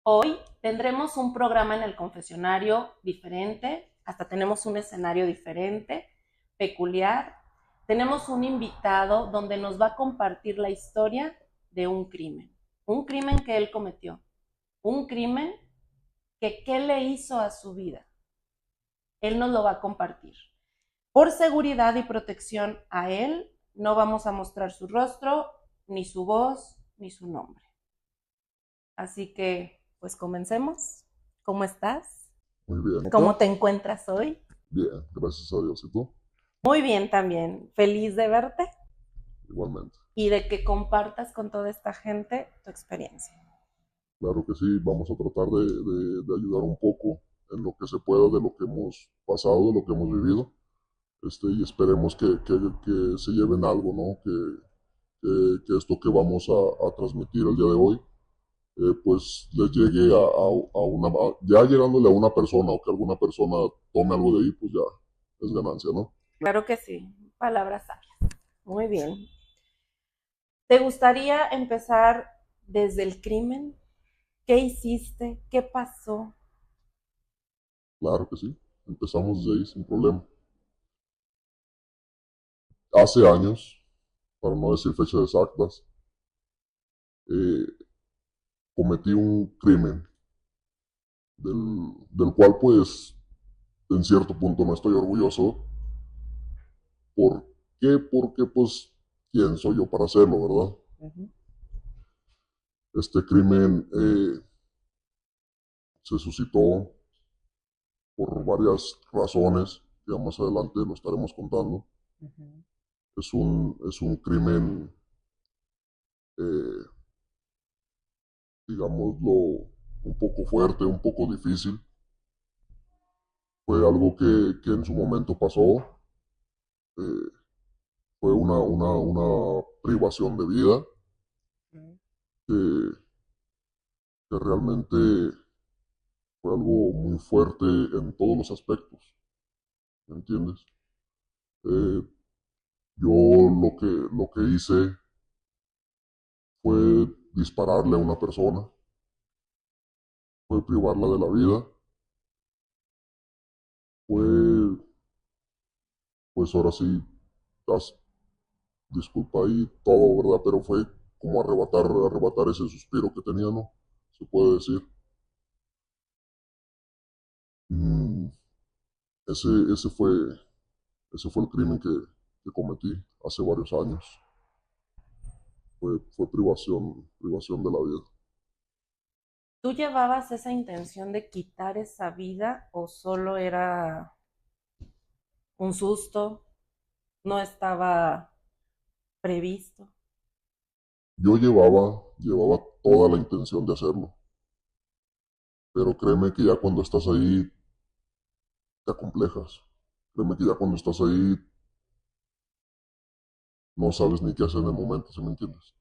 Hoy tendremos un programa en el confesionario diferente, hasta tenemos un escenario diferente, peculiar. Tenemos un invitado donde nos va a compartir la historia de un crimen que él cometió, un crimen que qué le hizo a su vida. Él nos lo va a compartir. Por seguridad y protección a él, no vamos a mostrar su rostro, ni su voz, ni su nombre. Así que, pues comencemos. ¿Cómo estás? Muy bien, ¿Cómo ¿tú? te encuentras hoy? Bien, gracias a Dios. ¿Y tú? Muy bien también. Feliz de verte Igualmente. y de que compartas con toda esta gente tu experiencia. Claro que sí, vamos a tratar de ayudar un poco en lo que se pueda de lo que hemos pasado, de lo que hemos vivido, y esperemos que se lleven algo, ¿no? Que esto que vamos a transmitir el día de hoy, pues les llegue ya llegándole a una persona o que alguna persona tome algo de ahí, pues ya es ganancia, ¿no? Claro que sí. Palabras sabias. Muy bien. ¿Te gustaría empezar desde el crimen? ¿Qué hiciste? ¿Qué pasó? Claro que sí. Empezamos desde ahí sin problema. Hace años, para no decir fechas exactas, eh, cometí un crimen del cual pues en cierto punto no estoy orgulloso. ¿Por qué? Porque pues quién soy yo para hacerlo, ¿verdad? Ujú. Este crimen se suscitó por varias razones que más adelante lo estaremos contando. Ujú. Es un crimen, eh, digámoslo, un poco fuerte, un poco difícil. Fue algo que en su momento pasó. eh, Fue una privación de vida que, que realmente fue algo muy fuerte en todos los aspectos, ¿me entiendes? Eh, yo lo que hice fue dispararle a una persona, fue privarla de la vida, fue, pues ahora sí, das- disculpa ahí todo, ¿verdad? Pero fue como arrebatar ese suspiro que tenía, ¿no? Se puede decir. Mm, ese, ese fue, ese fue el crimen que cometí hace varios años. Fue privación de la vida. ¿Tú llevabas esa intención de quitar esa vida o solo era un susto? ¿No estaba previsto? Yo llevaba toda la intención de hacerlo, pero créeme que ya cuando estás ahí te acomplejas. Créeme que ya cuando estás ahí no sabes ni qué hacer en el momento, ¿sí me entiendes?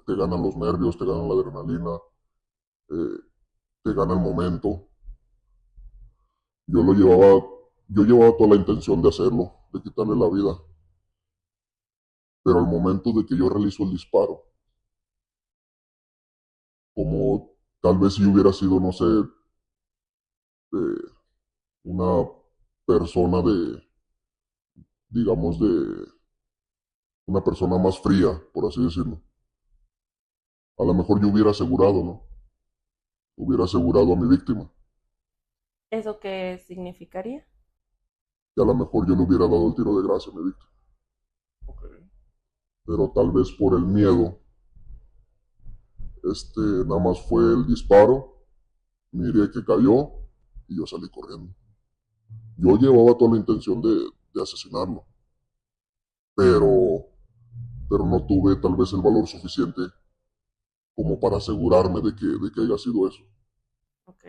Te ganan los nervios, te ganan la adrenalina, eh, te gana el momento. Yo lo llevaba, yo llevaba toda la intención de hacerlo, de quitarle la vida, pero al momento de que yo realizo el disparo, como tal vez si hubiera sido, no sé, eh, una persona digamos, de una persona más fría, por así decirlo. A lo mejor yo hubiera asegurado, ¿no? Hubiera asegurado a mi víctima. ¿Eso qué significaría? Y a lo mejor yo le hubiera dado el tiro de gracia a mi víctima. Pero tal vez por el miedo, nada más fue el disparo, miré que cayó y yo salí corriendo. Yo llevaba toda la intención de asesinarlo, pero, pero no tuve tal vez el valor suficiente como para asegurarme de que haya sido eso. Ok.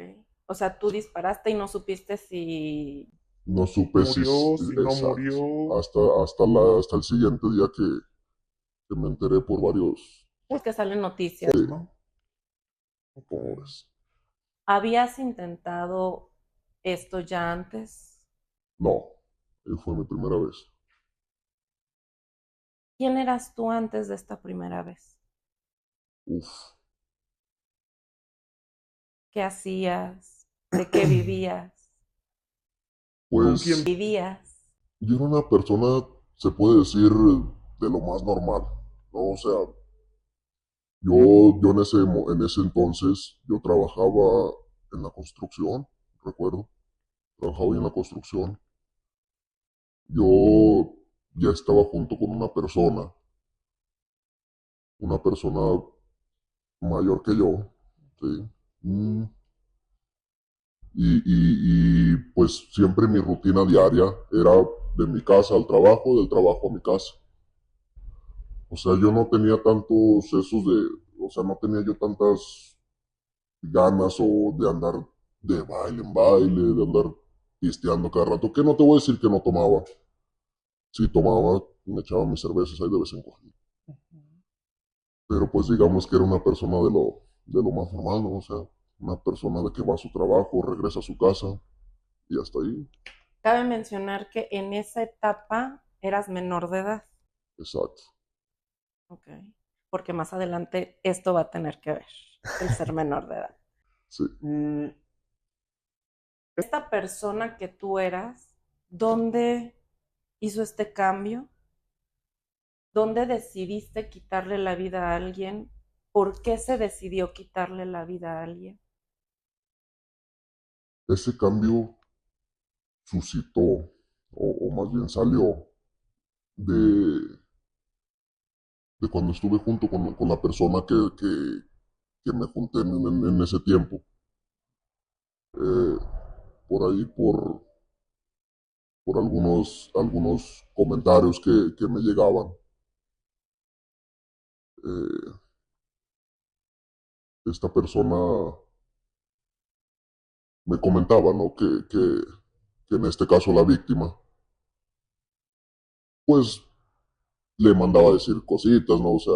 O sea, tú disparaste y no supiste si... No supe si, Murió, si no exacto, murió. hasta el siguiente día que me enteré por varios, Pues que salen noticias, sí, ¿no? Ok. como ves. ¿Habías intentado esto ya antes? No, fue mi primera vez. ¿Quién eras tú antes de esta primera vez? Uf, ¿Qué hacías? ¿De qué vivías? ¿Con Pues quién? ¿Vivías? yo era una persona, se puede decir, de lo más normal, ¿no? O sea, yo en ese entonces, yo trabajaba en la construcción, recuerdo, trabajaba en la construcción. Yo ya estaba junto con una persona mayor que yo, ¿sí? Mm, pues siempre mi rutina diaria era de mi casa al trabajo, del trabajo a mi casa. O sea, yo no tenía tantos esos o sea, no tenía yo tantas ganas o de andar de baile en baile, de andar pisteando cada rato, que no te voy a decir que no tomaba. Sí tomaba, me echaba mis cervezas ahí de vez en cuando. Pero pues digamos que era una persona de lo más normal, ¿no? O sea, una persona de que va a su trabajo, regresa a su casa y hasta ahí. Cabe mencionar que en esa etapa eras menor de edad. Exacto. Ok. Porque más adelante esto va a tener que ver, el ser menor de edad. Sí. Esta persona que tú eras, ¿dónde hizo este cambio? ¿Dónde decidiste quitarle la vida a alguien? ¿Por qué se decidió quitarle la vida a alguien? Ese cambio suscitó, o más bien salió, de, de cuando estuve junto con la persona que me junté en ese tiempo. Eh, por ahí, por algunos comentarios que me llegaban. Eh, esta persona me comentaba, ¿no? Que en este caso la víctima, pues le mandaba a decir cositas, ¿no? O sea,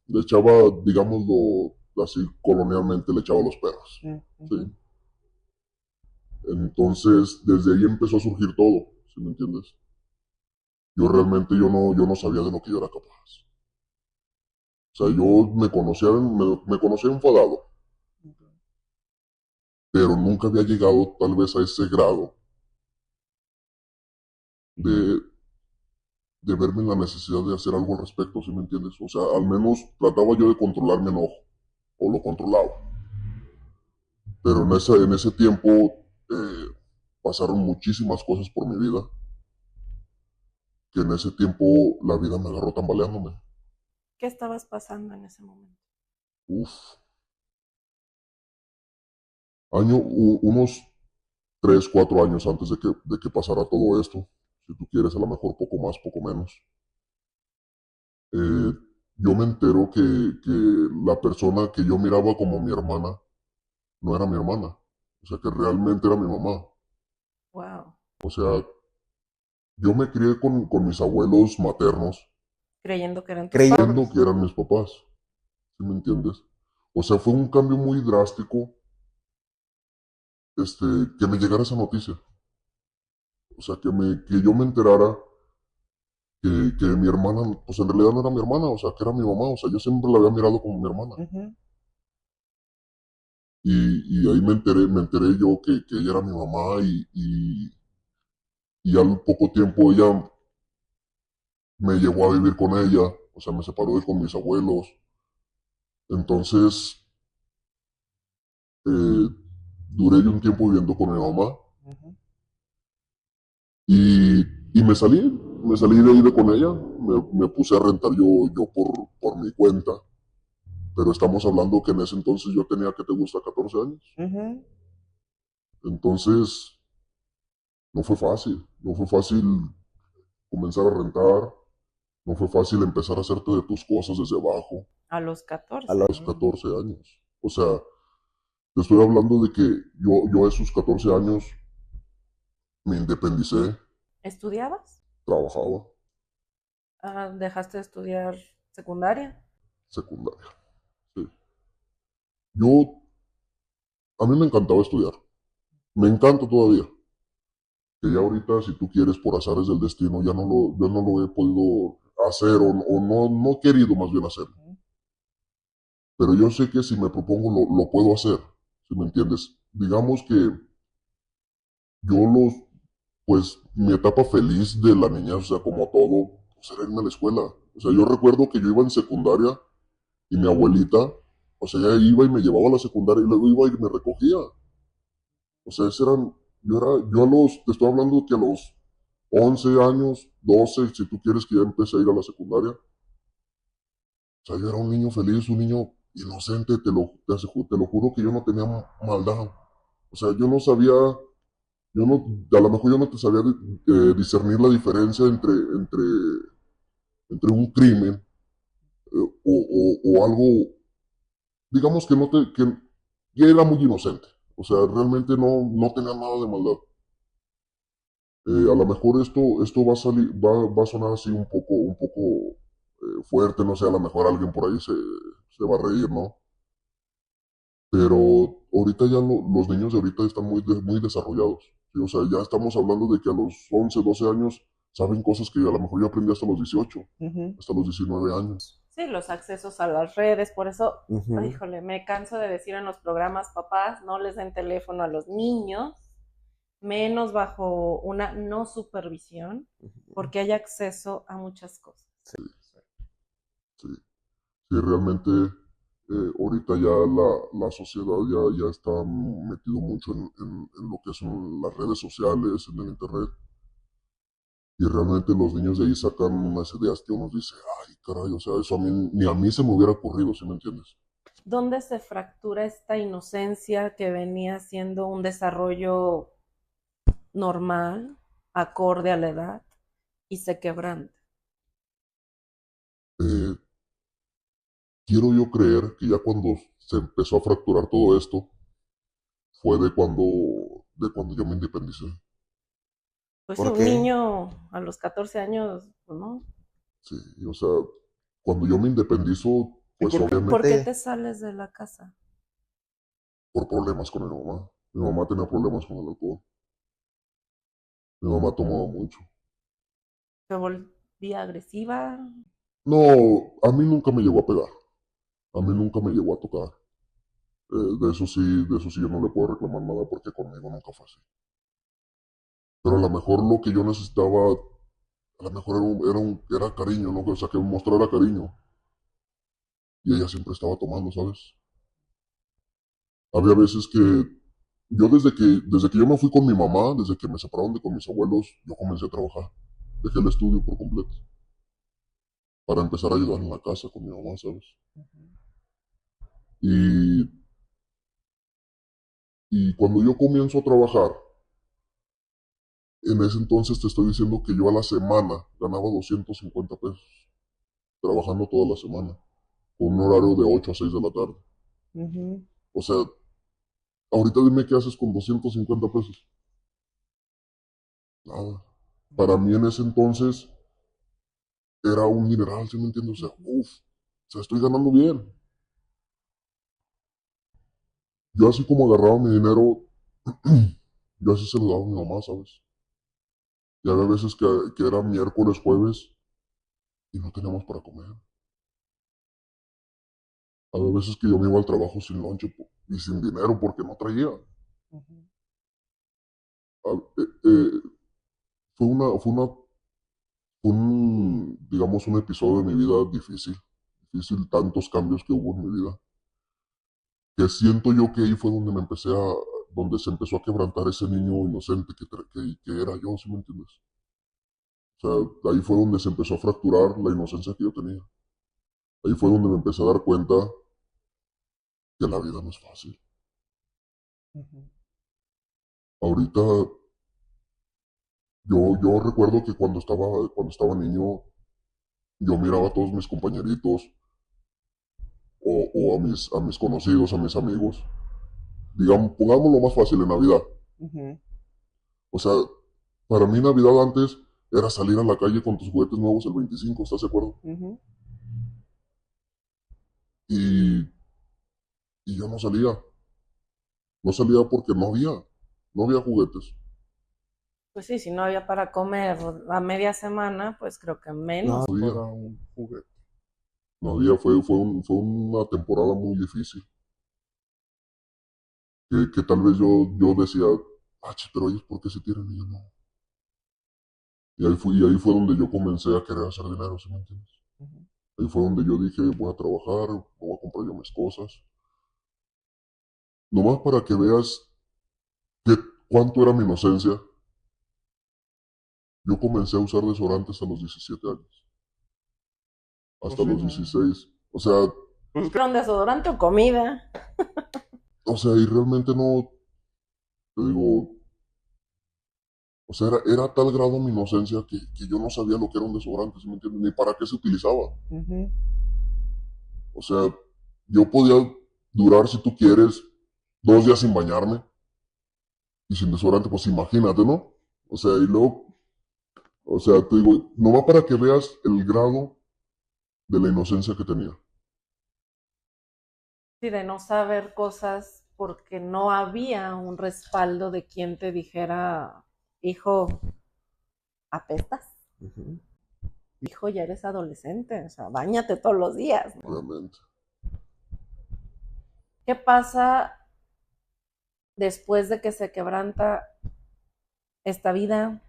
le echaba, digámoslo así colonialmente, le echaba los perros, ¿sí? Entonces, desde ahí empezó a surgir todo, ¿sí me entiendes? Yo no sabía de lo que yo era capaz. O sea, me conocía enfadado, pero nunca había llegado tal vez a ese grado de, de verme en la necesidad de hacer algo al respecto, ¿sí me entiendes? O sea, al menos trataba yo de controlar mi enojo, o lo controlaba. Pero en ese tiempo pasaron muchísimas cosas por mi vida, que en ese tiempo la vida me agarró tambaleándome. ¿Qué estabas pasando en ese momento? Uf, unos 3, 4 años antes de que pasara todo esto, si tú quieres, a lo mejor poco más, poco menos. eh, yo me entero que la persona que yo miraba como mi hermana no era mi hermana, o sea que realmente era mi mamá. Wow. O sea, yo me crié con mis abuelos maternos, Creyendo que eran tus Creyendo. creyendo que eran mis papás, ¿sí me entiendes? O sea, fue un cambio muy drástico, que me llegara esa noticia. O sea, que yo me enterara que mi hermana, pues en realidad no era mi hermana, o sea, que era mi mamá, o sea, yo siempre la había mirado como mi hermana. Y ahí me enteré yo que ella era mi mamá y al poco tiempo ella me llevó a vivir con ella, o sea, me separó de con mis abuelos. Entonces, eh, duré yo un tiempo viviendo con mi mamá y me salí de ahí de con ella, me puse a rentar yo por mi cuenta, pero estamos hablando que en ese entonces yo tenía, ¿que te gusta? 14 años. Entonces, no fue fácil comenzar a rentar, no fue fácil empezar a hacerte de tus cosas desde abajo A los 14. A a los 14 años. O sea, te estoy hablando de que yo a esos 14 años me independicé, ¿Estudiabas? trabajaba, ¿Dejaste de estudiar secundaria? secundaria. Sí. Yo, a mí me encantaba estudiar, me encanta todavía. Que ya ahorita, si tú quieres, por azares del destino, ya no lo he podido hacer o no he querido más bien hacerlo. Pero yo sé que si me propongo lo puedo hacer, ¿sí me entiendes? Digamos que yo pues mi etapa feliz de la niñez, o sea, como todo, pues era irme a la escuela. O sea, yo recuerdo que yo iba en secundaria y mi abuelita, o sea, ella iba y me llevaba a la secundaria y luego iba y me recogía. O sea, te estoy hablando que a los 11 años, 12 si tú quieres que ya empecé a ir a la secundaria. O sea, yo era un niño feliz, un niño inocente, te lo juro que yo no tenía maldad. O sea, yo no sabía, yo no, a lo mejor yo no te sabía discernir la diferencia entre un crimen o algo, digamos que no te, que ya era muy inocente. O sea, realmente no tenía nada de maldad. A lo mejor esto va a sonar así un poco fuerte, no sé, a lo mejor alguien por ahí se va a reír, ¿no? Pero ahorita ya los niños de ahorita están muy desarrollados, ¿sí? O sea, ya estamos hablando de que a los 11 12 años saben cosas que a lo mejor yo aprendí hasta los 18, hasta los 19 años. Sí, los accesos a las redes, por eso, Ujú. híjole, me canso de decir en los programas, papás, no les den teléfono a los niños, menos bajo una no supervisión, porque hay acceso a muchas cosas. Sí, sí, realmente ahorita ya la sociedad ya está metido mucho en lo que son las redes sociales, en el internet. Y realmente los niños de ahí sacan unas ideas que uno dice, ay, caray, o sea, eso ni a mí se me hubiera ocurrido, ¿sí me entiendes? ¿Dónde se fractura esta inocencia que venía siendo un desarrollo normal, acorde a la edad, y se quebranta? Eh, quiero yo creer que ya cuando se empezó a fracturar todo esto, fue de cuando yo me independicé. Pues sí, ¿Por un qué? niño a los 14 años, pues no. Sí, y, o sea, cuando yo me independizo, ¿Y pues por qué ¿Por qué te... te sales de la casa? por problemas con mi mamá. Mi mamá tenía problemas con el alcohol. Mi mamá tomaba mucho. ¿Te volvía agresiva? No, a mí nunca me llegó a pegar. A mí nunca me llegó a tocar. De eso sí yo no le puedo reclamar nada porque conmigo nunca fue así. Pero a lo mejor lo que yo necesitaba, a lo mejor era cariño, ¿no? O sea, que mostrara cariño. Y ella siempre estaba tomando, ¿sabes? Había veces que yo desde que yo me fui con mi mamá, desde que me separaron de con mis abuelos, yo comencé a trabajar. Dejé el estudio por completo para empezar a ayudar en la casa con mi mamá, ¿sabes? Y, y cuando yo comienzo a trabajar, en ese entonces te estoy diciendo que yo a la semana ganaba 250 pesos, trabajando toda la semana, con un horario de 8 a 6 de la tarde. Ujú. O sea, ahorita dime qué haces con 250 pesos. Nada. Para mí en ese entonces era un dineral, ¿sí me entiendes? O sea, uff, o sea, estoy ganando bien. Yo así como agarraba mi dinero, yo así se lo daba a mi mamá, ¿sabes? Y había veces que era miércoles, jueves, y no teníamos para comer. Había veces que yo me iba al trabajo sin lonche y sin dinero porque no traía. Ah, digamos, un episodio de mi vida difícil. Difícil, tantos cambios que hubo en mi vida. Que siento yo que ahí fue donde se empezó a quebrantar ese niño inocente que era yo, ¿sí me entiendes? O sea, ahí fue donde se empezó a fracturar la inocencia que yo tenía. Ahí fue donde me empecé a dar cuenta que la vida no es fácil. Ahorita, yo recuerdo que cuando estaba niño, yo miraba a todos mis compañeritos o a mis conocidos, a mis amigos. Digamos, pongámoslo más fácil en Navidad. Ujú. O sea, para mí Navidad antes era salir a la calle con tus juguetes nuevos el 25, ¿estás de acuerdo? Ujú. Y, y yo no salía porque no había juguetes. Pues sí, si no había para comer a media semana, pues creo que No, menos. No había, para un juguete. no había, fue una temporada muy difícil. que tal vez yo decía, ah, pero ellos, ¿por qué se tiran y yo no? Y ahí fue donde yo comencé a querer hacer dinero, ¿sí me entiendes? Ujú. Ahí fue donde yo dije, voy a trabajar, voy a comprar yo mis cosas. Nomás para que veas que, cuánto era mi inocencia, yo comencé a usar desodorantes a los 17 años, Pues hasta sí, los no. 16. Pues, ¿Fueron desodorante o comida? Y realmente no, te digo, era tal grado mi inocencia que yo no sabía lo que era un desodorante, ¿sí me entiendes? Ni para qué se utilizaba. ujú, O sea, yo podía durar, si tú quieres, 2 días sin bañarme y sin desodorante, pues imagínate, ¿no? Y luego, te digo, nomás para que veas el grado de la inocencia que tenía. Sí, de no saber cosas porque no había un respaldo de quien te dijera, hijo, apestas, ujú. hijo, ya eres adolescente, o sea, báñate todos los días, ¿no? Obviamente. ¿Qué pasa después de que se quebranta esta vida,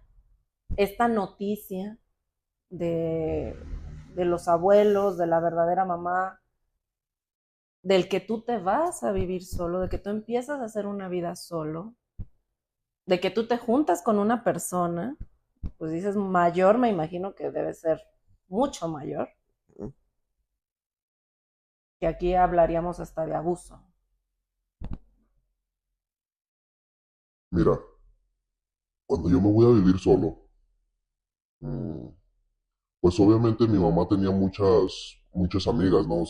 esta noticia de, de los abuelos, de la verdadera mamá, del que tú te vas a vivir solo, de que tú empiezas a hacer una vida solo, de que tú te juntas con una persona, pues dices mayor, me imagino que debe ser mucho mayor, que aquí hablaríamos hasta de abuso. Mira, cuando yo me voy a vivir solo, mm, pues obviamente mi mamá tenía muchas amigas, ¿no?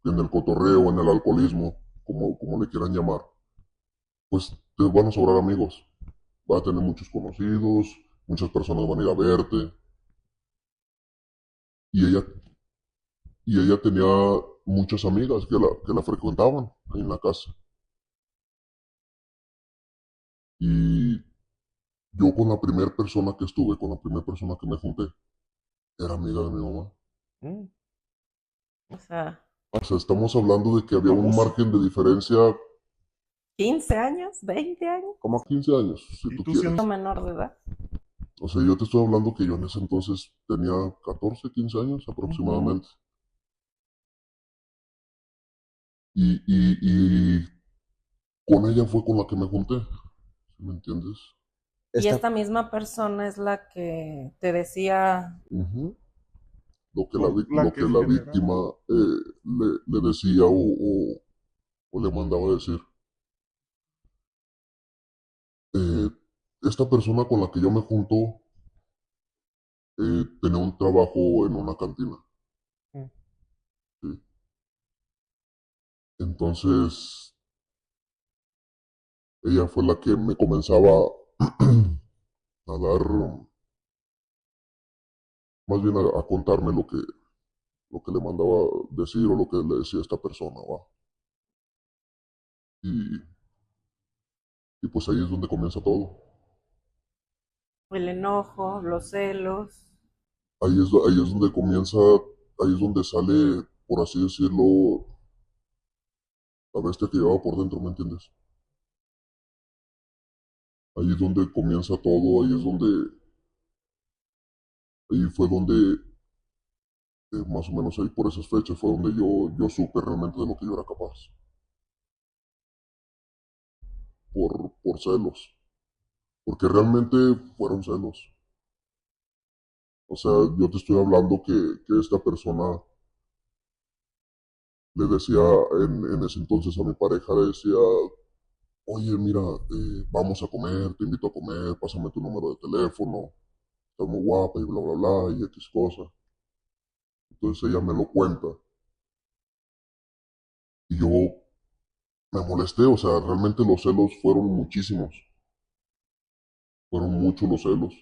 En el cotorreo, en el alcoholismo, como le quieran llamar, pues te van a sobrar amigos. Va a tener muchos conocidos, muchas personas van a ir a verte. Y ella, y ella tenía muchas amigas que la frecuentaban ahí en la casa. Y yo con la primera persona que estuve, con la primera persona que me junté, era amiga de mi mamá. Mm, O sea, Estamos hablando de que había un Abuso. margen de diferencia 15 años, 20 años, Como, 15 años, si y tú tú siendo, quieres. menor de edad. Yo te estoy hablando que yo en ese entonces tenía 14, 15 años ujú, aproximadamente. Y con ella fue con la que me junté, ¿sí me entiendes? Y esta, esta misma persona es la que te decía, Ujú. Lo que la, pues, vic- la lo que que la genera. víctima le decía o le mandaba decir. Eh, Esta persona con la que yo me junto tenía un trabajo en una cantina. Mm, ¿Sí? Entonces, ella fue la que me comenzaba a dar, más bien a contarme lo que le mandaba decir o lo que le decía esta persona, ¿va? Y, y pues ahí es donde comienza todo. el enojo, los celos. Ahí es donde comienza, ahí es donde sale, por así decirlo, la bestia que llevaba por dentro, ¿me entiendes? Ahí es donde comienza todo, ahí fue donde, más o menos ahí por esas fechas, fue donde yo supe realmente de lo que yo era capaz, por celos, porque realmente fueron celos. Yo te estoy hablando que esta persona le decía en ese entonces a mi pareja, le decía, oye, mira, vamos a comer, te invito a comer, pásame tu número de teléfono, estás muy guapa y bla, bla, bla, y X cosa. Entonces ella me lo cuenta y yo me molesté, realmente los celos fueron muchísimos, fueron muchos los celos,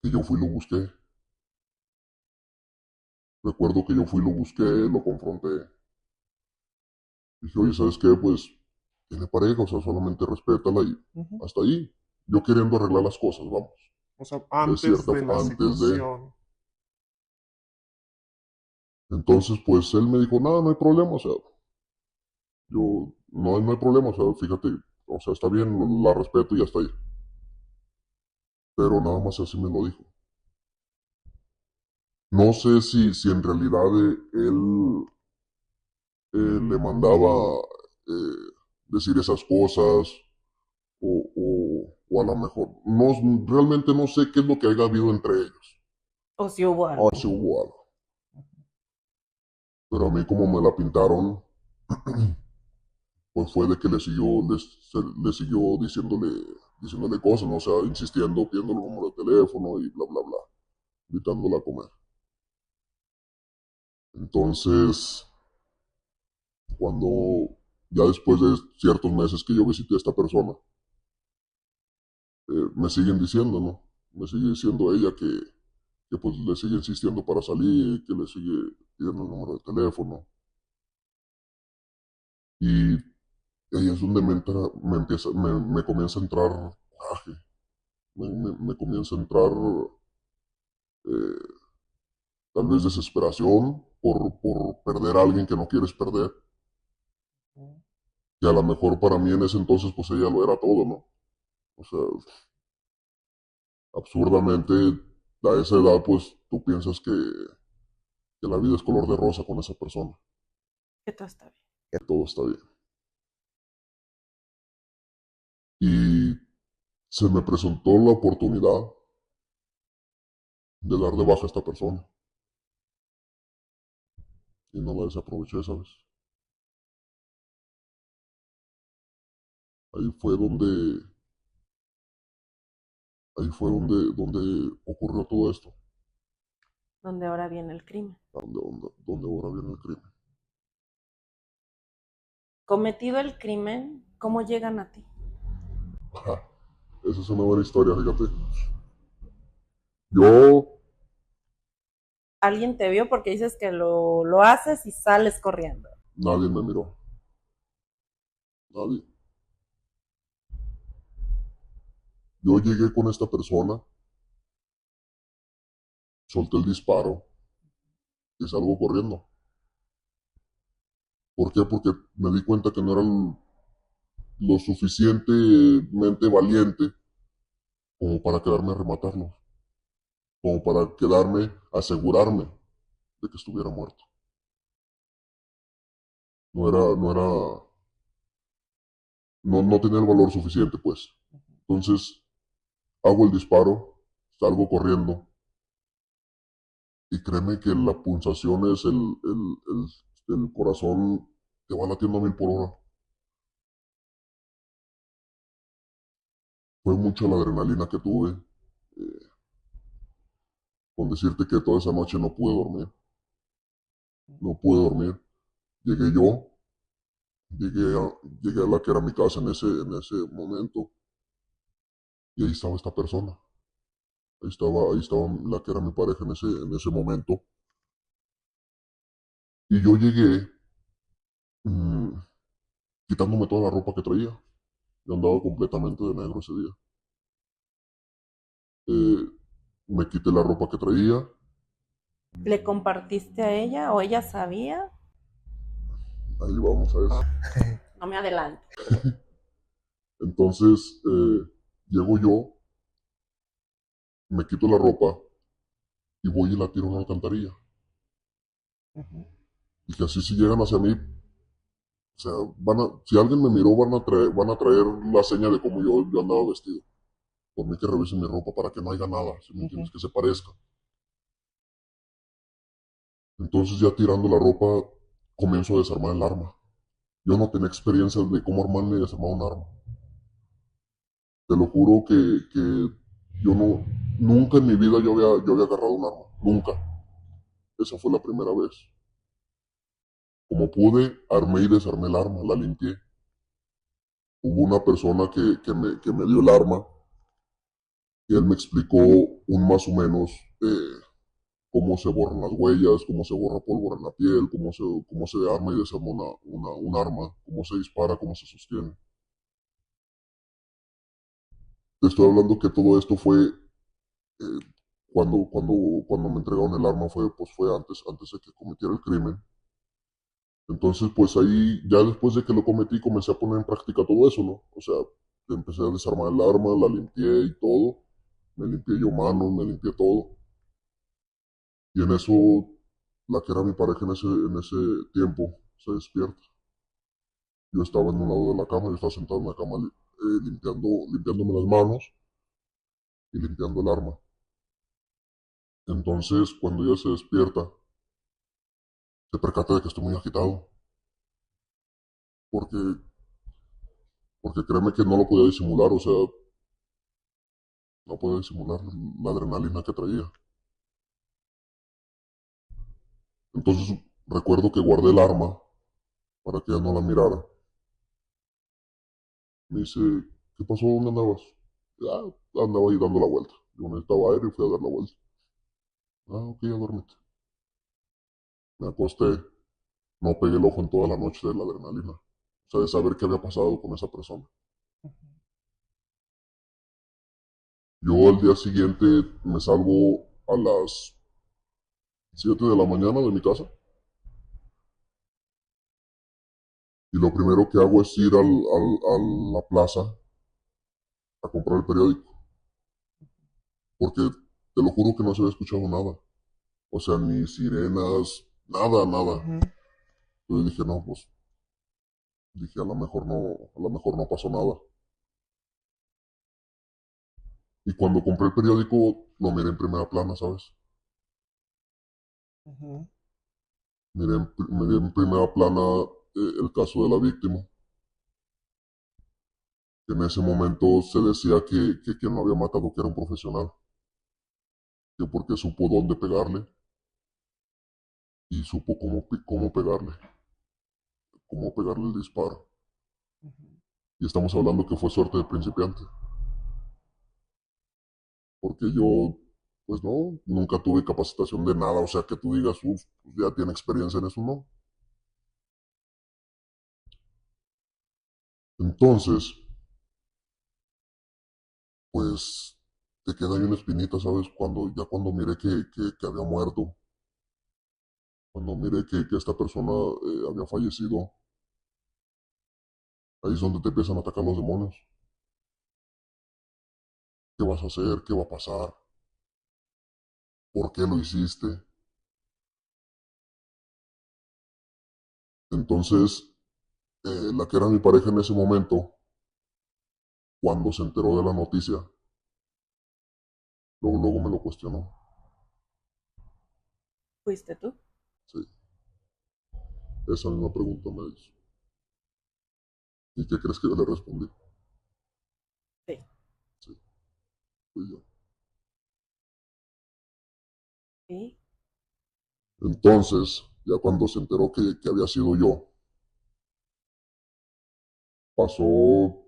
y yo fui y lo busqué. Recuerdo que yo fui y lo busqué, lo confronté. Dije, oye, ¿sabes qué? Pues tiene pareja, solamente respétala y ujú. hasta ahí. Yo queriendo arreglar las cosas, vamos. O sea, De antes cierta, de la antes de, situación. Entonces, pues él me dijo, nada, no hay problema, o sea, yo, no hay problema, o sea, fíjate, o sea, está bien, la respeto y ya está ahí. Pero nada más así me lo dijo. No sé si en realidad él le mandaba decir esas cosas o a lo mejor, no, realmente no sé qué es lo que haya habido entre ellos, O si hubo o algo. si hubo algo. Pero a mí como me la pintaron, pues fue de que le siguió diciéndole cosas, ¿no? O sea, insistiendo, pidiendo el número de teléfono y bla, bla, bla, invitándola a comer. Entonces, cuando ya después de ciertos meses que yo visité a esta persona, me siguen diciendo, ¿no? Me sigue diciendo ella que pues le sigue insistiendo para salir, que le sigue pidiendo el número de teléfono. Y ahí es donde me comienza a entrar coraje, me comienza a entrar eh, tal vez desesperación por perder a alguien que no quieres perder, que a lo mejor para mí en ese entonces pues ella lo era todo, ¿no? O sea, absurdamente a esa edad pues tú piensas que la vida es color de rosa con esa persona, Que todo está bien. que todo está bien. Y se me presentó la oportunidad de dar de baja a esta persona y no la desaproveché, ¿sabes? Ahí fue donde, donde ocurrió todo esto, Donde ahora viene el crimen. donde ahora viene el crimen. Cometido el crimen, ¿cómo llegan a ti? Ajá, esa es una buena historia, fíjate. Yo, Alguien te vio porque dices que lo haces y sales corriendo. nadie me miró, nadie. Yo llegué con esta persona, solté el disparo y salgo corriendo. ¿Por qué? Porque me di cuenta que no era lo suficientemente valiente como para quedarme a rematarlo, como para quedarme, asegurarme de que estuviera muerto. No tenía el valor suficiente, pues. Entonces, hago el disparo, salgo corriendo, y créeme que la pulsación es el corazón que va latiendo a 1000 por hora. Fue mucha la adrenalina que tuve, eh, con decirte que toda esa noche no pude dormir, no pude dormir. Llegué yo, llegué a la que era mi casa en ese momento, y ahí estaba esta persona. Ahí estaba la que era mi pareja en ese momento. Y yo llegué mm, quitándome toda la ropa que traía. Yo andaba completamente de negro ese día. Eh, Me quité la ropa que traía. ¿Le compartiste a ella o ella sabía? Ahí vamos a eso. No me adelanto. Entonces, llego yo, me quito la ropa y voy y la tiro a una alcantarilla. Y que así si llegan hacia mí, o sea, si alguien me miró, van a traer la seña de cómo yo andaba vestido. Por mí que revisen mi ropa para que no haya nada, si me entiendes, que se parezca. Entonces ya tirando la ropa, comienzo a desarmar el arma. Yo no tenía experiencia de cómo armar ni desarmar un arma. Te lo juro que yo no, nunca en mi vida yo había agarrado un arma. Nunca. Esa fue la primera vez. Como pude, armé y desarmé el arma, la limpié. Hubo una persona que me dio el arma y él me explicó un más o menos cómo se borran las huellas, cómo se borra pólvora en la piel, cómo se arma y desarma un arma, cómo se dispara, cómo se sostiene. Te estoy hablando que todo esto fue cuando me entregaron el arma fue antes de que cometiera el crimen. Entonces, pues ahí, ya después de que lo cometí, comencé a poner en práctica todo eso, ¿no? O sea, empecé a desarmar el arma, la limpié y todo. Me limpié yo manos, me limpié todo. Y en eso, la que era mi pareja en ese tiempo se despierta. Yo estaba en un lado de la cama, yo estaba sentado en la cama limpiándome las manos y limpiando el arma. Entonces, cuando ella se despierta, se percata de que estoy muy agitado, porque, porque créeme que no lo podía disimular, o sea, no podía disimular la adrenalina que traía. Entonces, recuerdo que guardé el arma para que ella no la mirara. Me dice, ¿qué pasó? ¿Dónde andabas? Ah, andaba ahí dando la vuelta. Yo necesitaba aire y fui a dar la vuelta. Ah, ok, ya duérmete. Me acosté, no pegué el ojo en toda la noche de la adrenalina. O sea, de saber qué había pasado con esa persona. Yo al día siguiente me salgo a las 7 de la mañana de mi casa y lo primero que hago es ir a la plaza a comprar el periódico, porque te lo juro que no se había escuchado nada. O sea, ni sirenas, nada, nada. Ujú. Entonces dije, no, pues, dije, a lo mejor no pasó nada. Y cuando compré el periódico, lo miré en primera plana, ¿sabes? Ujú. Miré en primera plana el caso de la víctima, que en ese momento se decía que quien lo había matado que era un profesional, que porque supo dónde pegarle y supo cómo pegarle el disparo. Ujú. Y estamos hablando que fue suerte de principiante, porque yo, pues no, nunca tuve capacitación de nada, o sea, que tú digas, uff, pues ya tiene experiencia en eso, no. Entonces, pues te queda ahí una espinita, ¿sabes? Cuando miré que había muerto, cuando miré que esta persona había fallecido, ahí es donde te empiezan a atacar los demonios. ¿Qué vas a hacer? ¿Qué va a pasar? ¿Por qué lo hiciste? Entonces, la que era mi pareja en ese momento, cuando se enteró de la noticia, luego me lo cuestionó. ¿Fuiste tú? Sí, esa misma pregunta me hizo. ¿Y qué crees que yo le respondí? Sí. Sí, fui yo. ¿Sí? Entonces, ya cuando se enteró que había sido yo, pasó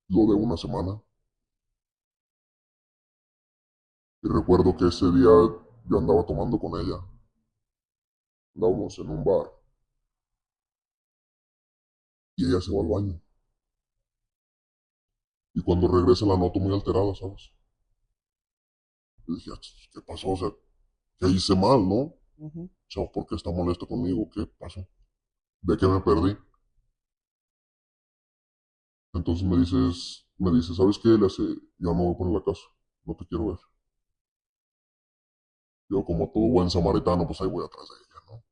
lo de una semana. Y recuerdo que ese día yo andaba tomando con ella. Andábamos en un bar y ella se va al baño. Y cuando regresa la noto muy alterada, ¿sabes? Y dije, "Ah, ¿qué pasó? O sea, ¿qué hice mal, no? O Ujú. sea, ¿por qué está molesta conmigo? ¿Qué pasó? ¿De qué me perdí? Entonces me dices, ¿sabes qué? Le hace, ya me voy por la casa, no te quiero ver. Yo como todo buen samaritano, pues ahí voy atrás de ella, ¿no?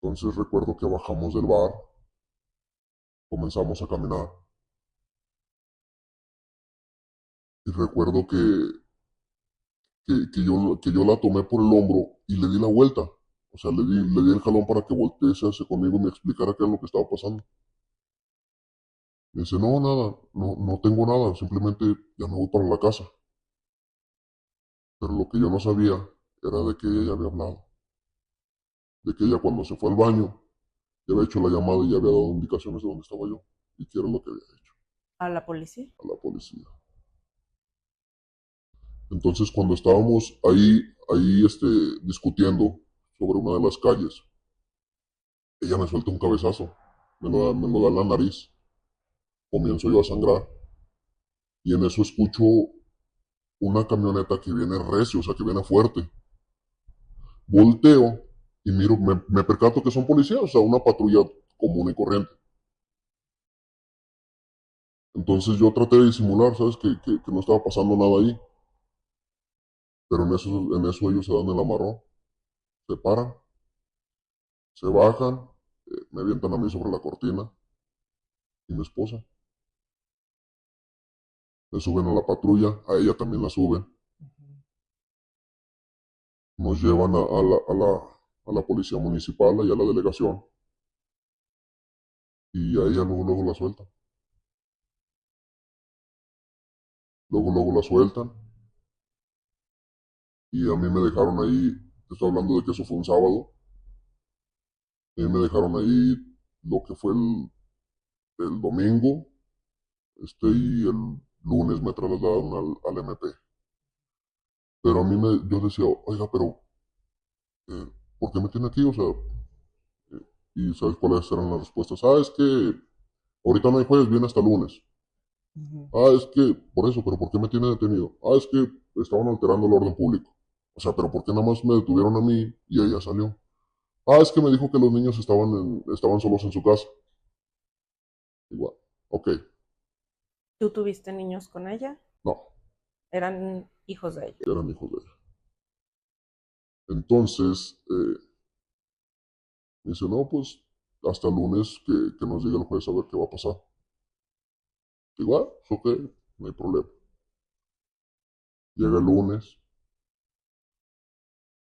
Entonces recuerdo que bajamos del bar, comenzamos a caminar. Y recuerdo que yo la tomé por el hombro y le di la vuelta. O sea, le di el jalón para que voltease hacia conmigo y me explicara qué era lo que estaba pasando. Me dice, no, nada, no tengo nada, simplemente ya me voy para la casa. Pero lo que yo no sabía era de que ella ya había hablado. De que ella cuando se fue al baño, ya había hecho la llamada y ya había dado indicaciones de dónde estaba yo y qué era lo que había hecho ¿A la policía? a la policía. Entonces, cuando estábamos ahí discutiendo sobre una de las calles, ella me suelta un cabezazo, me lo da en la nariz, comienzo yo a sangrar y en eso escucho una camioneta que viene recio, o sea, que viene fuerte. Volteo y miro, me percato que son policías, o sea, una patrulla común y corriente. Entonces yo traté de disimular, ¿sabes? Que no estaba pasando nada ahí. Pero en eso ellos se dan el amarrón, se paran, se bajan, me avientan a mí sobre la cortina y mi esposa. Me suben a la patrulla, a ella también la suben. Nos llevan a la policía municipal y a la delegación. Y a ella luego la sueltan. Luego la sueltan. Y a mí me dejaron ahí, te estoy hablando de que eso fue un sábado. A mí me dejaron ahí lo que fue el domingo, y el lunes me trasladaron al MP. Pero a mí yo decía, oiga, pero ¿por qué me tiene aquí? O sea, y ¿sabes cuáles eran las respuestas? Ah, es que ahorita no hay jueves, viene hasta lunes. Ah, es que, por eso, pero ¿por qué me tiene detenido? Ah, es que estaban alterando el orden público. O sea, pero ¿por qué nada más me detuvieron a mí y ella salió? Ah, es que me dijo que los niños estaban solos en su casa. Igual, ok, ¿Tú tuviste niños con ella? no, Eran hijos de ella. eran hijos de ella. Entonces, me dice, no, pues hasta el lunes que nos llegue el juez a ver qué va a pasar. Igual, ok, no hay problema. Llega el lunes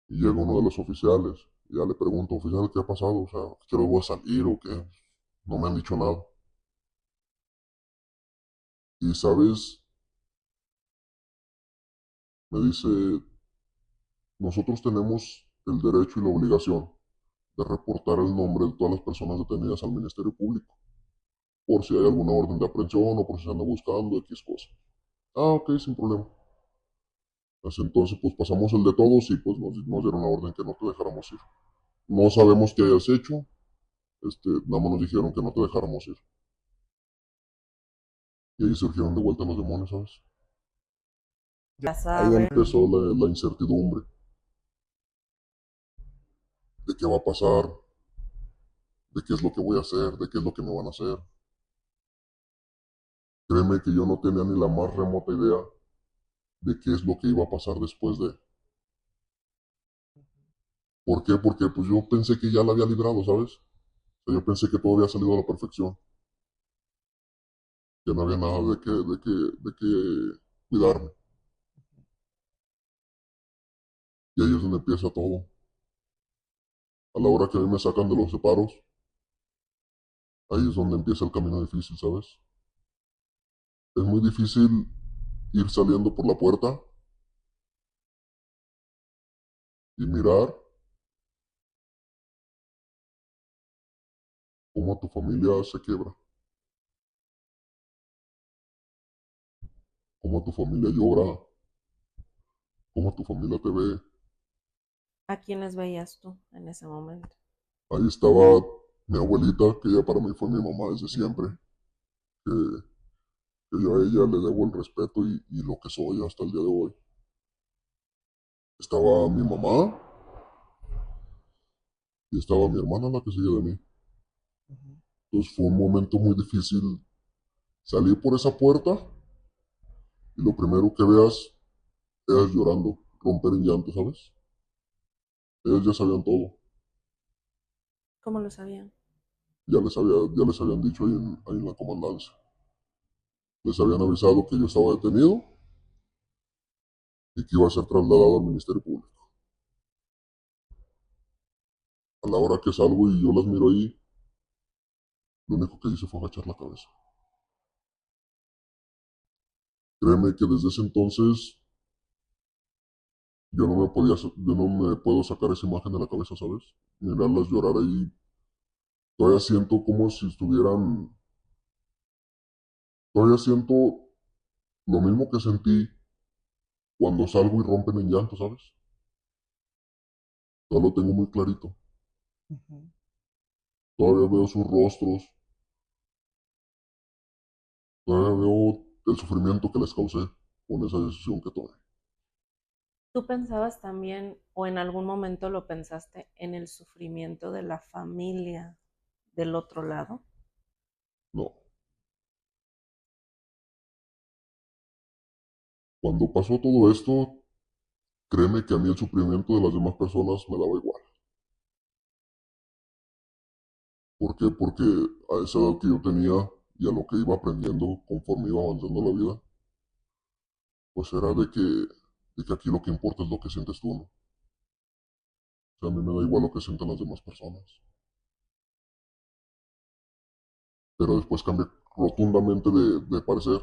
y llega uno de los oficiales. Y ya le pregunto, oficial, ¿qué ha pasado? O sea, ¿quiero voy a salir o qué? No me han dicho nada. Y sabes, me dice, nosotros tenemos el derecho y la obligación de reportar el nombre de todas las personas detenidas al Ministerio Público, por si hay alguna orden de aprehensión o por si se anda buscando X cosa. Ah, ok, sin problema. Pues entonces, pues pasamos el de todos y pues nos dieron la orden que no te dejáramos ir. No sabemos qué hayas hecho, nada más nos dijeron que no te dejáramos ir. Y ahí surgieron de vuelta los demonios, ¿sabes? Ya Ahí sabes. Empezó la incertidumbre de qué va a pasar, de qué es lo que voy a hacer, de qué es lo que me van a hacer. Créeme que yo no tenía ni la más remota idea de qué es lo que iba a pasar después de. ¿Por qué? Porque pues yo pensé que ya la había librado, ¿sabes? O sea, yo pensé que todo había salido a la perfección, que no había nada de que cuidarme. Y ahí es donde empieza todo. A la hora que a mí me sacan de los separos, ahí es donde empieza el camino difícil, ¿sabes? Es muy difícil ir saliendo por la puerta y mirar cómo tu familia se quiebra, cómo tu familia llora, cómo tu familia te ve. ¿A quiénes veías tú en ese momento? Ahí estaba mi abuelita, que ella para mí fue mi mamá desde siempre, que, que yo a ella le debo el respeto y lo que soy hasta el día de hoy. Estaba mi mamá y estaba mi hermana, la que sigue de mí. Entonces fue un momento muy difícil salir por esa puerta y lo primero que veas ellas llorando, romper en llanto, ¿sabes? Ellas ya sabían todo, ¿Cómo lo sabían? ya les habían dicho ahí en la comandancia. Les habían avisado que yo estaba detenido y que iba a ser trasladado al Ministerio Público. A la hora que salgo y yo las miro ahí, lo único que hice fue agachar la cabeza. Créeme que desde ese entonces yo no me puedo sacar esa imagen de la cabeza, ¿sabes? Mirarlas llorar ahí, todavía siento como si todavía siento lo mismo que sentí cuando salgo y rompen en llanto, ¿sabes? Todavía lo tengo muy clarito. Todavía veo sus rostros, todavía veo el sufrimiento que les causé con esa decisión que tomé. ¿Tú pensabas también, o en algún momento lo pensaste, en el sufrimiento de la familia del otro lado? No. Cuando pasó todo esto, créeme que a mí el sufrimiento de las demás personas me daba igual. ¿Por qué? Porque a esa edad que yo tenía y a lo que iba aprendiendo conforme iba avanzando la vida, pues era de que aquí lo que importa es lo que sientes tú, ¿no? O sea, a mí me da igual lo que sientan las demás personas. Pero después cambié rotundamente de parecer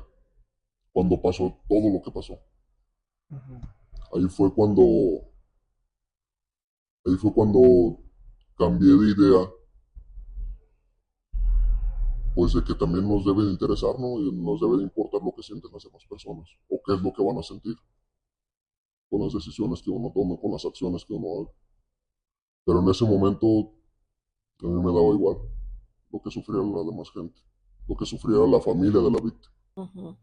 cuando pasó todo lo que pasó. Ujú. Ahí fue cuando, ahí fue cuando cambié de idea, pues de que también nos debe de interesar, ¿no? Y nos debe de importar lo que sienten las demás personas, o qué es lo que van a sentir con las decisiones que uno tome, con las acciones que uno haga. Pero en ese momento a mí me daba igual lo que sufriera la demás gente, lo que sufriera la familia de la víctima. Ujú.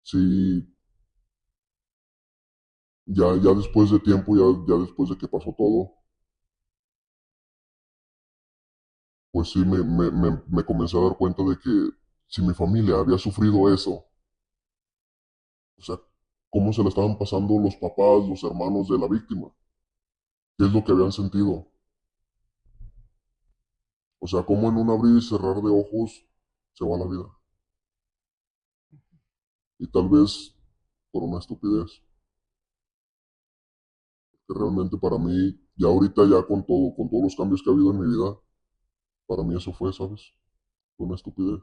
Sí, ya después de tiempo, ya después de que pasó todo, pues sí me comencé a dar cuenta de que si mi familia había sufrido eso, o sea, cómo se la estaban pasando los papás, los hermanos de la víctima, qué es lo que habían sentido. O sea, cómo en un abrir y cerrar de ojos se va la vida. Y tal vez por una estupidez. Que realmente para mí, ya ahorita ya con todos los cambios que ha habido en mi vida, para mí eso fue, ¿sabes? Fue una estupidez.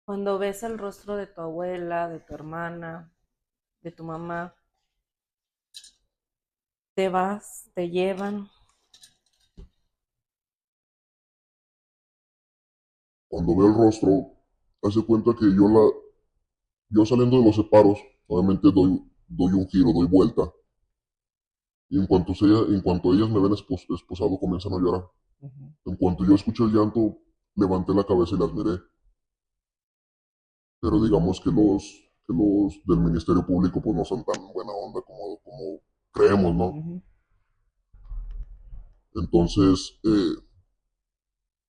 Cuando ves el rostro de tu abuela, de tu hermana, de tu mamá, te vas, te llevan. Cuando veo el rostro, hace cuenta que yo saliendo de los separos, obviamente doy un giro, doy vuelta. Y en cuanto ellas me ven esposado, comienzan a llorar. Ujú. En cuanto yo escuché el llanto, levanté la cabeza y las miré. Pero digamos que los del Ministerio Público pues no son tan buena onda como creemos, ¿no? Ujú. Entonces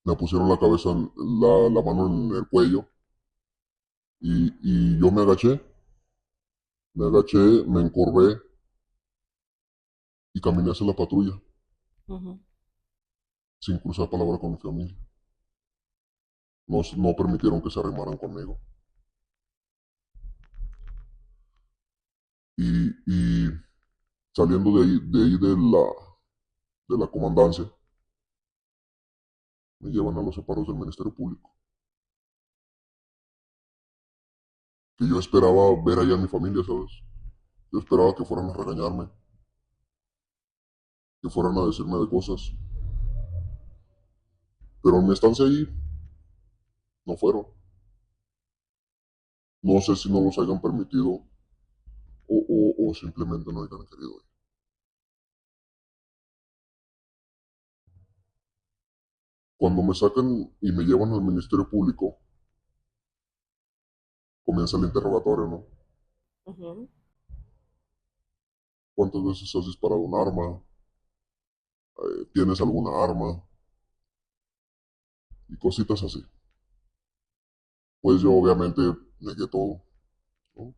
me pusieron la cabeza, la mano en el cuello y yo me agaché, me encorvé y caminé hacia la patrulla Ujú. sin cruzar palabra con mi familia. No permitieron que se arrimaran conmigo. Y saliendo de ahí de la comandancia, me llevan a los separos del Ministerio Público. Que yo esperaba ver allá a mi familia, ¿sabes? Yo esperaba que fueran a regañarme, que fueran a decirme de cosas. Pero en mi estancia ahí no fueron. No sé si no los hayan permitido o simplemente no hayan querido ir. Cuando me sacan y me llevan al Ministerio Público, comienza el interrogatorio, ¿no? Ujú. ¿Cuántas veces has disparado un arma? ¿Tienes alguna arma? Y cositas así. Pues yo obviamente negué todo, ¿no?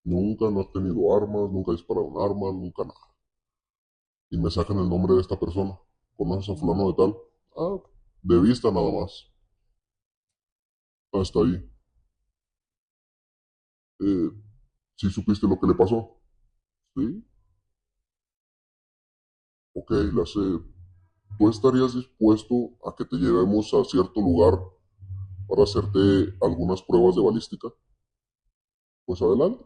Nunca no he tenido armas, nunca he disparado un arma, nunca nada. Y me sacan el nombre de esta persona. ¿Conoces a fulano de tal? Ah, de vista nada más. Hasta ahí. Eh, ¿Sí supiste lo que le pasó? Sí. Ok, la sé. ¿Tú estarías dispuesto a que te llevemos a cierto lugar para hacerte algunas pruebas de balística? Pues adelante.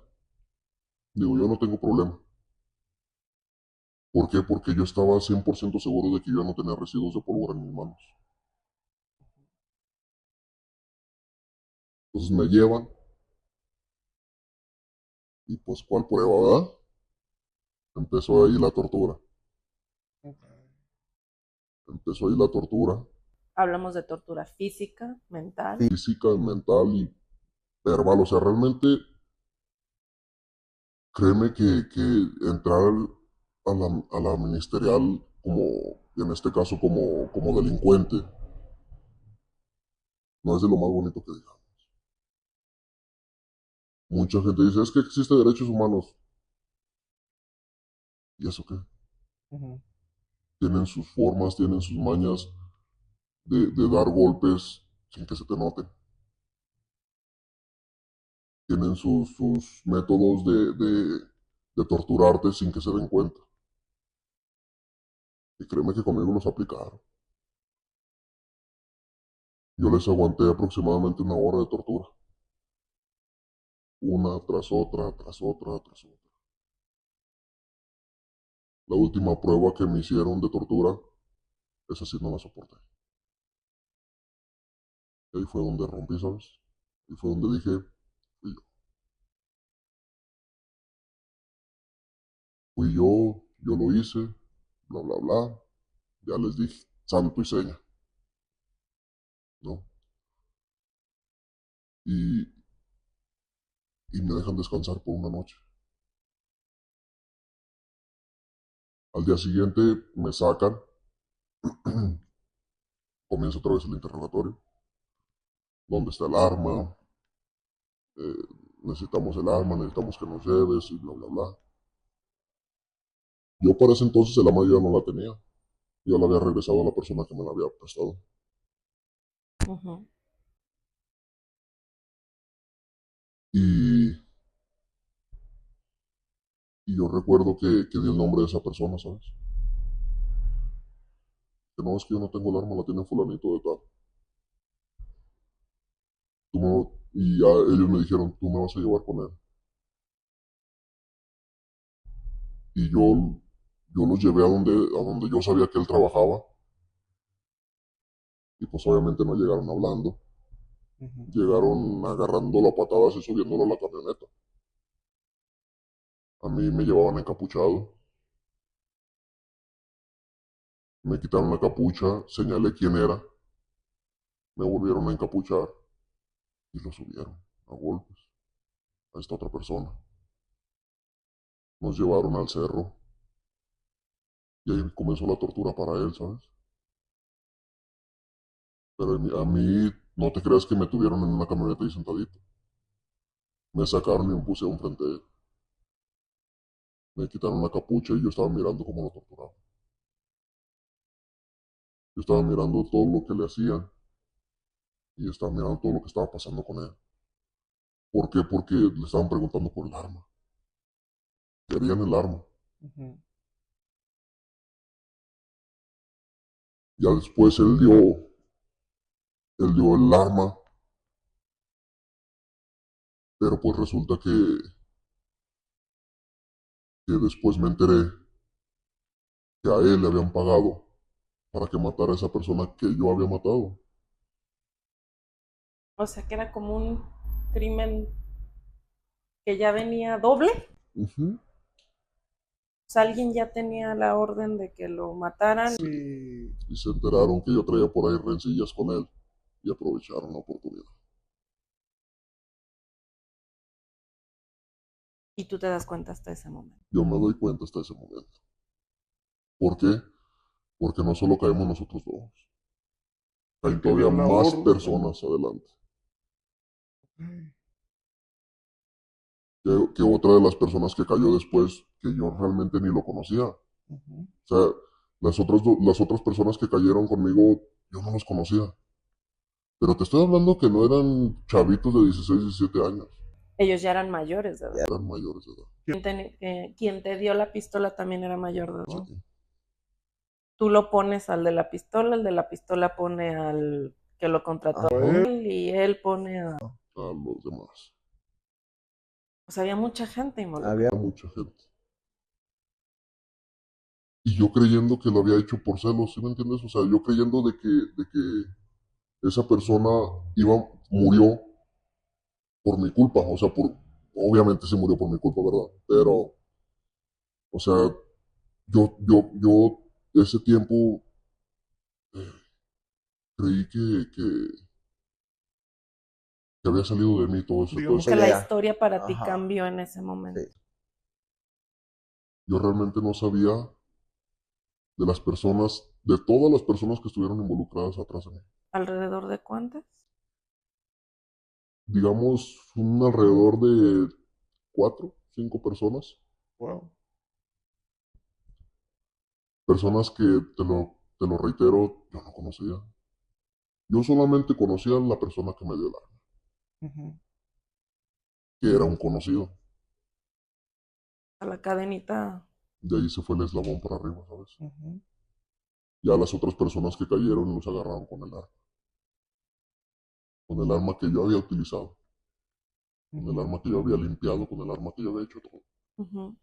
Digo, yo no tengo problema. ¿Por qué? Porque yo estaba 100% seguro de que yo no tenía residuos de pólvora en mis manos. Entonces me llevan y pues ¿cuál prueba, verdad? Empezó ahí la tortura. Empezó ahí la tortura Hablamos de tortura física, mental. Sí. física, mental y verbal. O sea, realmente créeme que entrar a la ministerial como, en este caso, como delincuente, no es de lo más bonito que diga. Mucha gente dice, es que existe derechos humanos. ¿Y eso qué? Ujú. Tienen sus formas, tienen sus mañas de dar golpes sin que se te noten. Tienen sus métodos de torturarte sin que se den cuenta. Y créeme que conmigo los aplicaron. Yo les aguanté aproximadamente 1 hora de tortura. Una tras otra, tras otra, tras otra. La última prueba que me hicieron de tortura, esa sí no la soporté. Y ahí fue donde rompí, ¿sabes? Y fue donde dije, fui yo. Fui yo lo hice, bla, bla, bla. Ya les dije, santo y seña, ¿no? Y, y me dejan descansar por una noche. Al día siguiente me sacan, comienza otra vez el interrogatorio. ¿Dónde está el arma? Eh, necesitamos el arma, necesitamos que nos lleves y bla, bla, bla. Yo para ese entonces el arma yo ya no la tenía. Yo la había regresado a la persona que me la había prestado. Ujú. Y, y yo recuerdo que di el nombre de esa persona, ¿sabes? Que no, es que yo no tengo el arma, la tiene fulanito de tal. Y ya ellos me dijeron, tú me vas a llevar con él. Y yo los llevé a donde yo sabía que él trabajaba. Y pues obviamente no llegaron hablando. Ujú. Llegaron agarrándolo a patadas y subiéndolo a la camioneta. A mí me llevaban encapuchado. Me quitaron la capucha, señalé quién era. Me volvieron a encapuchar y lo subieron a golpes a esta otra persona. Nos llevaron al cerro y ahí comenzó la tortura para él, ¿sabes? Pero a mí no te creas que me tuvieron en una camioneta ahí sentadito. Me sacaron y me puse enfrente de él. Me quitaron la capucha y yo estaba mirando cómo lo torturaban. Yo estaba mirando todo lo que le hacían y estaba mirando todo lo que estaba pasando con él. ¿Por qué? Porque le estaban preguntando por el arma. Querían el arma. Ujú. Ya después él dio el arma, pero pues resulta que después me enteré que a él le habían pagado para que matara a esa persona que yo había matado. O sea que era como un crimen que ya venía doble. Ujú. O sea, alguien ya tenía la orden de que lo mataran. Sí. Y se enteraron que yo traía por ahí rencillas con él y aprovecharon la oportunidad. Y tú te das cuenta hasta ese momento. Yo me doy cuenta hasta ese momento. ¿Por qué? Porque no solo caemos nosotros dos, hay Que todavía dio la más orden. personas adelante. Que otra de las personas que cayó después, que yo realmente ni lo conocía. Ujú. O sea, las otras personas que cayeron conmigo, yo no los conocía. Pero te estoy hablando que no eran chavitos de 16, 17 años, Ellos ya eran mayores de edad. eran mayores de edad. Quien te dio la pistola también era mayor de edad. Sí, Tú lo pones al de la pistola, el de la pistola pone al que lo contrató A a ver. él y él pone a... a los demás. O sea, había mucha gente involucrada. Había. Mucha gente. Y yo creyendo que lo había hecho por celos, ¿sí me entiendes? O sea, yo creyendo de que esa persona murió por mi culpa. O sea, obviamente sí murió por mi culpa, ¿verdad? Pero, o sea, yo ese tiempo creí que que había salido de mí todo eso. Digamos Que que la ya. historia para ti Ajá. cambió en ese momento. Sí. Yo realmente no sabía de las personas, de todas las personas que estuvieron involucradas atrás de mí. ¿Alrededor de cuántas? Digamos, un alrededor de 4, 5 personas. Wow. Personas que, te lo reitero, yo no conocía. Yo solamente conocía a la persona que me dio el arma, Ujú. que era un conocido. A la cadenita. De ahí se fue el eslabón para arriba, ¿sabes? Ujú. Ya las otras personas que cayeron los agarraron con el arma. Con el arma que yo había utilizado. Con el arma que yo había limpiado, con el arma que yo había hecho todo. Ujú.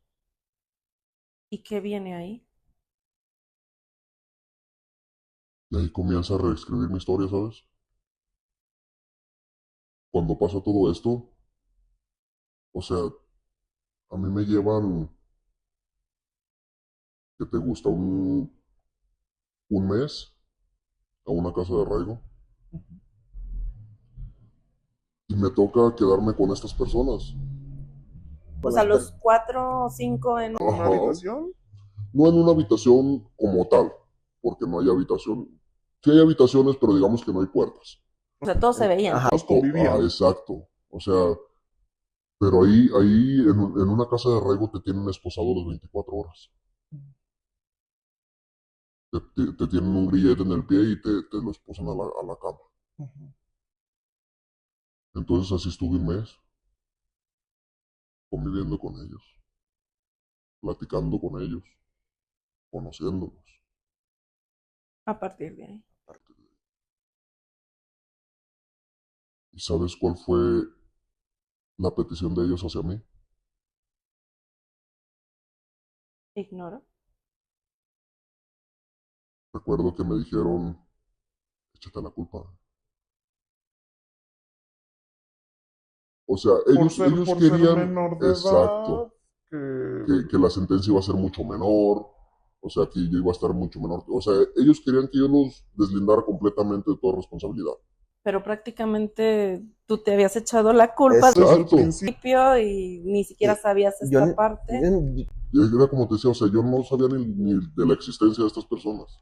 ¿Y qué viene ahí? Y ahí comienza a reescribir mi historia, ¿sabes? Cuando pasa todo esto, o sea, a mí me llevan, ¿qué te gusta? Un mes a una casa de arraigo. Y me toca quedarme con estas personas. O sea, los 4 o 5 en... ¿Una Ajá. habitación? No en una habitación como tal, porque no hay habitación. Sí hay habitaciones, pero digamos que no hay puertas. O sea, todos se veían. Ajá. Todos convivían. Exacto. O sea, pero ahí en una casa de arraigo te tienen esposado las 24 horas. Te tienen un grillete en el pie y te lo esposan a la cama. Ujú. Entonces así estuve un mes conviviendo con ellos, platicando con ellos, conociéndolos. A partir de ahí. ¿Y sabes cuál fue la petición de ellos hacia mí? Ignoro. Recuerdo que me dijeron, échate la culpa. O sea, ellos Por ser querían, menor de exacto, edad, que la sentencia iba a ser mucho menor, o sea, que yo iba a estar mucho menor. O sea, ellos querían que yo los deslindara completamente de toda responsabilidad. Pero prácticamente tú te habías echado la culpa desde el Exacto. principio. y ni siquiera sabías Yo, esta parte. Y era como te decía, o sea, yo no sabía ni de la existencia de estas personas.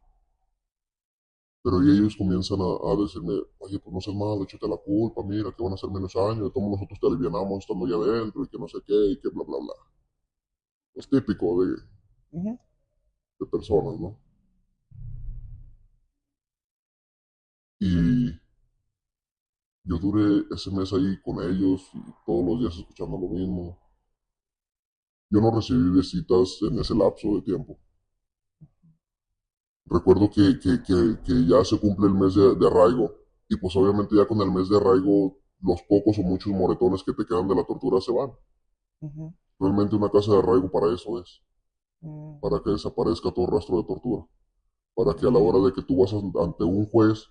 Pero y ellos comienzan a decirme, oye, pues no seas malo, échate la culpa, mira, que van a ser menos años, de todos nosotros te alivianamos estando allá adentro, y que no sé qué, y que bla, bla, bla. Es típico Ujú. de personas, ¿no? Y yo duré ese mes ahí con ellos, y todos los días escuchando lo mismo. Yo no recibí visitas en ese lapso de tiempo. Recuerdo que ya se cumple el mes de arraigo, y pues obviamente ya con el mes de arraigo, los pocos o muchos moretones que te quedan de la tortura se van. Ujú. Realmente una casa de arraigo para eso es, Mm. para que desaparezca todo rastro de tortura, para que a la hora de que tú vas ante un juez,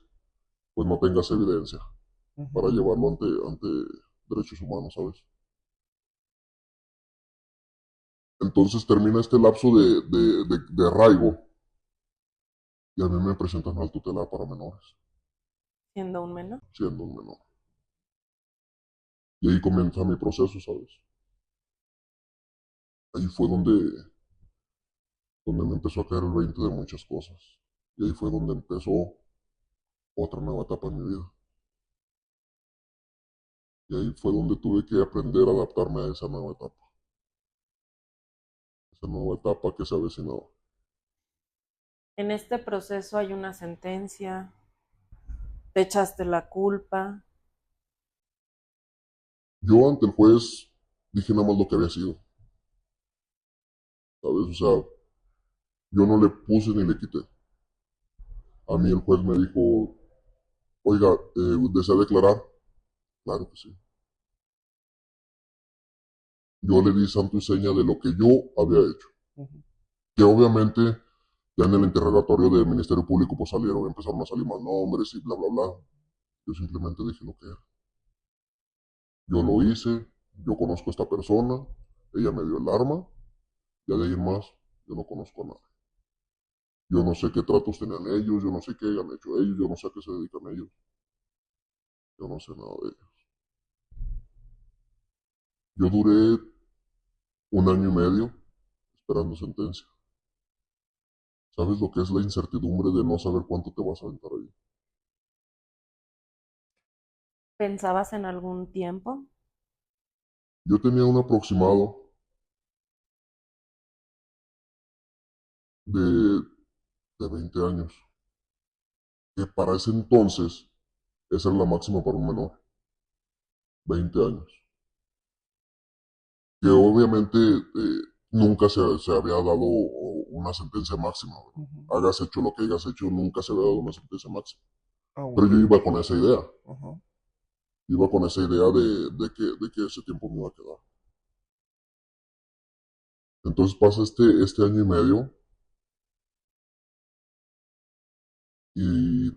pues no tengas evidencia, para Ujú. llevarlo ante derechos humanos, ¿sabes? Entonces termina este lapso de arraigo y a mí me presentan al tutelar para menores, Siendo un menor. siendo un menor. Y ahí comienza mi proceso, ¿sabes? Ahí fue donde me empezó a caer el 20 de muchas cosas. Y ahí fue donde empezó otra nueva etapa en mi vida. Y ahí fue donde tuve que aprender a adaptarme a esa nueva etapa. Esa nueva etapa que se avecinaba. En este proceso hay una sentencia, te echaste la culpa. Yo ante el juez dije nada más lo que había sido, ¿sabes? O sea, yo no le puse ni le quité. A mí el juez me dijo, oiga, ¿desea declarar? Claro que sí. Yo le di santo y seña de lo que yo había hecho. Ujú. Que obviamente ya en el interrogatorio del Ministerio Público pues empezaron a salir más nombres y bla, bla, bla. Yo simplemente dije lo que era. Yo lo hice, yo conozco a esta persona, ella me dio el arma, ya de ahí en más, yo no conozco a nadie. Yo no sé qué tratos tenían ellos, yo no sé qué han hecho ellos, yo no sé a qué se dedican ellos. Yo no sé nada de ellos. Yo duré un año y medio esperando sentencia. ¿Sabes lo que es la incertidumbre de no saber cuánto te vas a aventar ahí? ¿Pensabas en algún tiempo? Yo tenía un aproximado de, de 20 años, que para ese entonces esa era la máxima para un menor, 20 años. Que obviamente nunca se había dado una sentencia máxima, ¿verdad? Ujú. Hagas hecho lo que hayas hecho, nunca se había dado una sentencia máxima. Ah, Pero bueno. yo iba con esa idea, Ajá. iba con esa idea de que ese tiempo me iba a quedar. Entonces pasa este año y medio y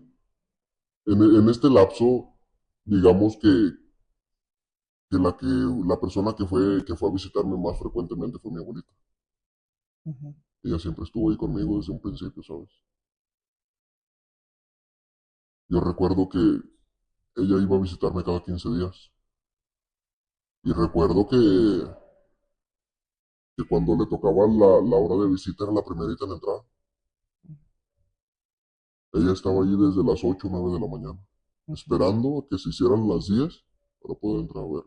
en este lapso, digamos que la persona que fue a visitarme más frecuentemente fue mi abuelita. Ujú. Ella siempre estuvo ahí conmigo desde un principio, ¿sabes? Yo recuerdo que ella iba a visitarme cada 15 días. Y recuerdo que cuando le tocaba la hora de visita era la primerita en entrar. Ella estaba allí desde las 8 o 9 de la mañana, Ujú. esperando a que se hicieran las 10 para poder entrar a ver.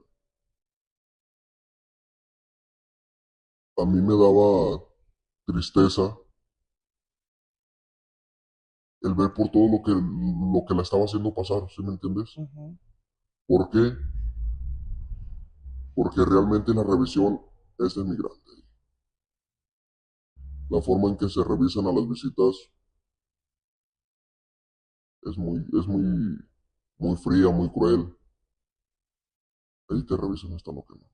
A mí me daba tristeza el ver por todo lo que la estaba haciendo pasar, ¿sí me entiendes? Ujú. ¿Por qué? Porque realmente la revisión es denigrante. La forma en que se revisan a las visitas es muy fría, muy cruel. Ahí te revisan hasta lo que no.